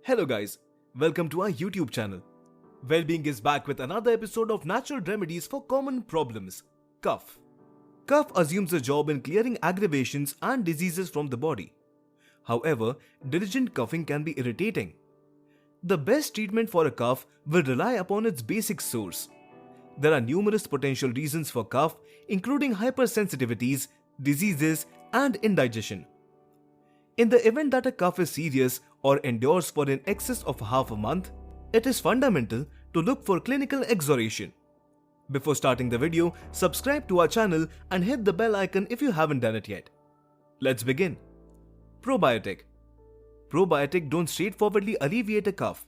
Hello guys, welcome to our YouTube channel. Wellbeing is back with another episode of natural remedies for common problems. Cough. Cough assumes a job in clearing aggravations and diseases from the body. However, diligent coughing can be irritating. The best treatment for a cough will rely upon its basic source. There are numerous potential reasons for cough, including hypersensitivities, diseases, and indigestion. In the event that a cough is serious or endures for in excess of half a month, it is fundamental to look for clinical exoration. Before starting the video, subscribe to our channel and hit the bell icon if you haven't done it yet. Let's begin. Probiotic. Probiotic don't straightforwardly alleviate a cough.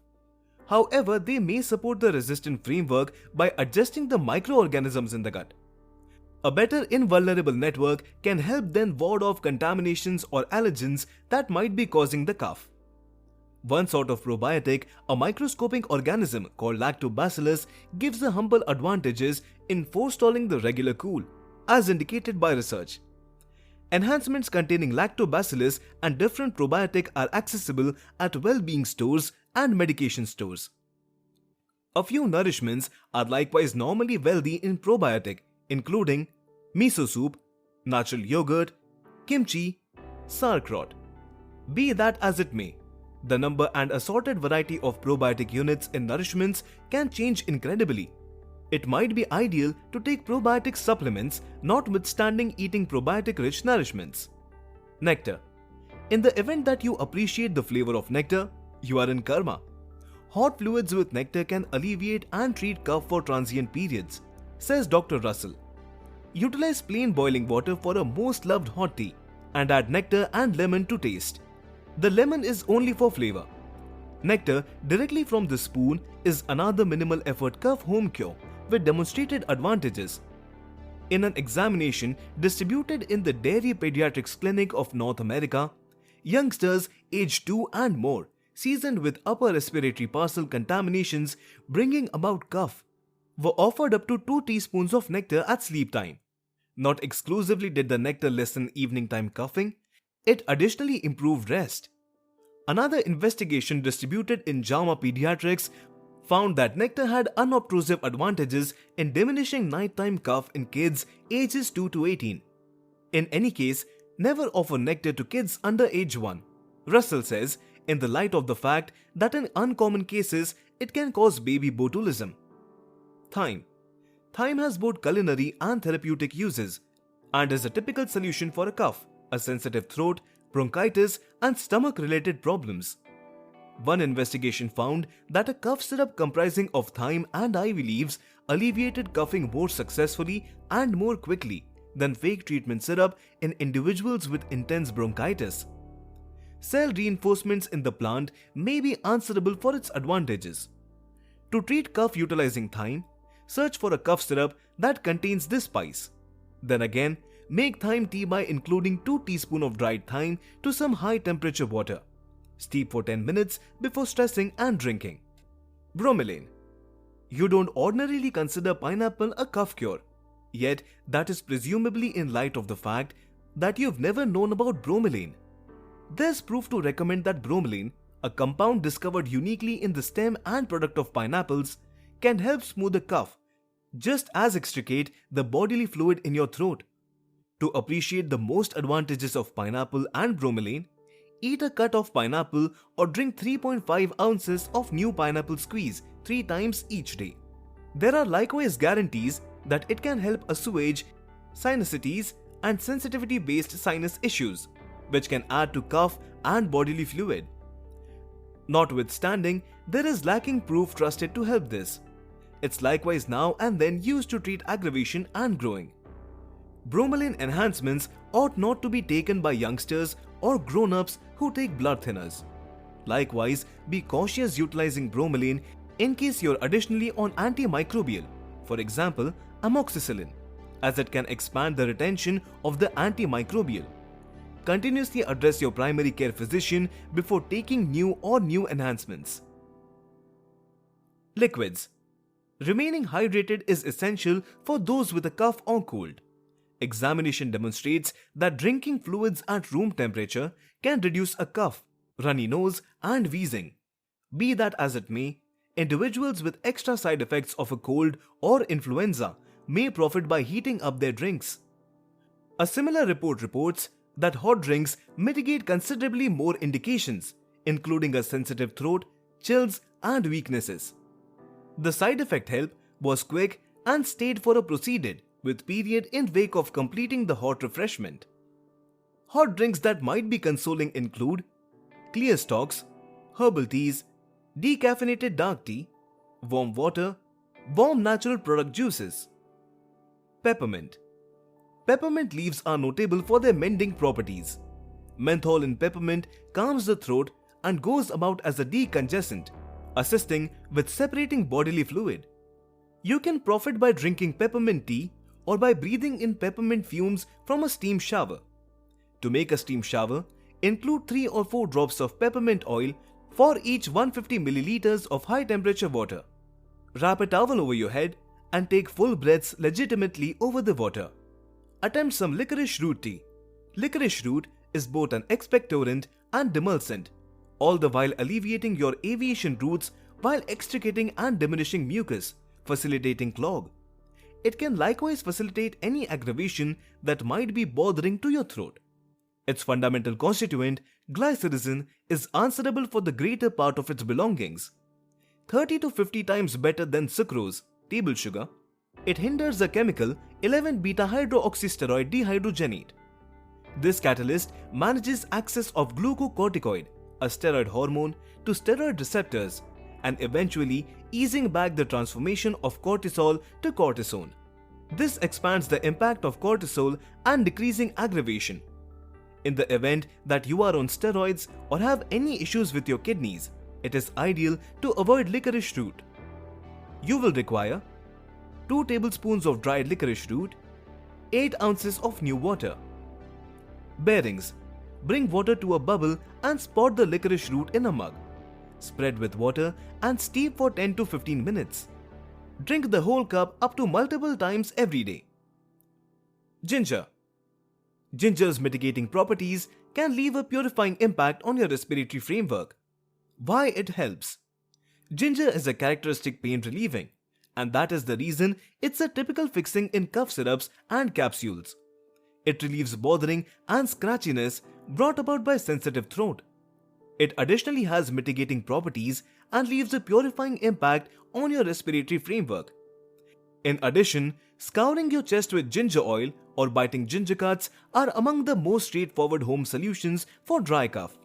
However, they may support the resistant framework by adjusting the microorganisms in the gut. A better invulnerable network can help them ward off contaminations or allergens that might be causing the cough. One sort of probiotic, a microscopic organism called Lactobacillus, gives the humble advantages in forestalling the regular cool, as indicated by research. Enhancements containing Lactobacillus and different probiotic are accessible at well-being stores and medication stores. A few nourishments are likewise normally wealthy in probiotic, including miso soup, natural yogurt, kimchi, sauerkraut. Be that as it may, the number and assorted variety of probiotic units in nourishments can change incredibly. It might be ideal to take probiotic supplements notwithstanding eating probiotic-rich nourishments. Nectar. In the event that you appreciate the flavor of nectar, you are in karma. Hot fluids with nectar can alleviate and treat cough for transient periods, says Dr. Russell. Utilize plain boiling water for a most loved hot tea and add nectar and lemon to taste. The lemon is only for flavor. Nectar directly from the spoon is another minimal effort cough home cure with demonstrated advantages. In an examination distributed in the Dairy Pediatrics Clinic of North America, youngsters aged 2 and more, seasoned with upper respiratory parcel contaminations bringing about cough, were offered up to 2 teaspoons of nectar at sleep time. Not exclusively did the nectar lessen evening time coughing, it additionally improved rest. Another investigation distributed in JAMA Pediatrics found that nectar had unobtrusive advantages in diminishing nighttime cough in kids ages 2 to 18. In any case, never offer nectar to kids under age 1, Russell says, in the light of the fact that in uncommon cases it can cause baby botulism. Thyme. Thyme has both culinary and therapeutic uses and is a typical solution for a cough, a sensitive throat, bronchitis, and stomach-related problems. One investigation found that a cough syrup comprising of thyme and ivy leaves alleviated coughing more successfully and more quickly than fake treatment syrup in individuals with intense bronchitis. Cell reinforcements in the plant may be answerable for its advantages. To treat cough utilizing thyme, search for a cough syrup that contains this spice. Then again, make thyme tea by including 2 teaspoons of dried thyme to some high temperature water. Steep for 10 minutes before stressing and drinking. Bromelain. You don't ordinarily consider pineapple a cough cure, yet that is presumably in light of the fact that you've never known about bromelain. There's proof to recommend that bromelain, a compound discovered uniquely in the stem and product of pineapples, can help smooth a cough, just as extricate the bodily fluid in your throat. To appreciate the most advantages of pineapple and bromelain, eat a cut of pineapple or drink 3.5 ounces of new pineapple squeeze 3 times each day. There are likewise guarantees that it can help assuage sinusitis and sensitivity-based sinus issues, which can add to cough and bodily fluid. Notwithstanding, there is lacking proof trusted to help this. It's likewise now and then used to treat aggravation and growing. Bromelain enhancements ought not to be taken by youngsters or grown-ups who take blood thinners. Likewise, be cautious utilizing bromelain in case you're additionally on antimicrobial, for example, amoxicillin, as it can expand the retention of the antimicrobial. Continuously address your primary care physician before taking new enhancements. Liquids. Remaining hydrated is essential for those with a cough or cold. Examination demonstrates that drinking fluids at room temperature can reduce a cough, runny nose, and wheezing. Be that as it may, individuals with extra side effects of a cold or influenza may profit by heating up their drinks. A similar report reports that hot drinks mitigate considerably more indications, including a sensitive throat, chills, and weaknesses. The side effect help was quick and stayed for a proceeded with period in wake of completing the hot refreshment. Hot drinks that might be consoling include clear stocks, herbal teas, decaffeinated dark tea, warm water, warm natural product juices. Peppermint. Peppermint leaves are notable for their mending properties. Menthol in peppermint calms the throat and goes about as a decongestant, assisting with separating bodily fluid. You can profit by drinking peppermint tea or by breathing in peppermint fumes from a steam shower. To make a steam shower, include 3 or 4 drops of peppermint oil for each 150 milliliters of high temperature water. Wrap a towel over your head and take full breaths legitimately over the water. Attempt some licorice root tea. Licorice root is both an expectorant and demulcent, all the while alleviating your aviation routes while extricating and diminishing mucus, facilitating clog. It can likewise facilitate any aggravation that might be bothering to your throat. Its fundamental constituent, glycyrrhizin, is answerable for the greater part of its belongings. 30 to 50 times better than sucrose, table sugar, it hinders the chemical 11-beta-hydroxysteroid dehydrogenate. This catalyst manages access of glucocorticoid, a steroid hormone, to steroid receptors and eventually easing back the transformation of cortisol to cortisone. This expands the impact of cortisol and decreasing aggravation. In the event that you are on steroids or have any issues with your kidneys, it is ideal to avoid licorice root. You will require 2 tablespoons of dried licorice root, 8 ounces of new water. Bearings. Bring water to a bubble and spot the licorice root in a mug. Spread with water and steep for 10 to 15 minutes. Drink the whole cup up to multiple times every day. Ginger. Ginger's mitigating properties can leave a purifying impact on your respiratory framework. Why it helps? Ginger is a characteristic pain relieving, and that is the reason it's a typical fixing in cough syrups and capsules. It relieves bothering and scratchiness brought about by sensitive throat. It additionally has mitigating properties and leaves a purifying impact on your respiratory framework. In addition, scouring your chest with ginger oil or biting ginger cuts are among the most straightforward home solutions for dry cough.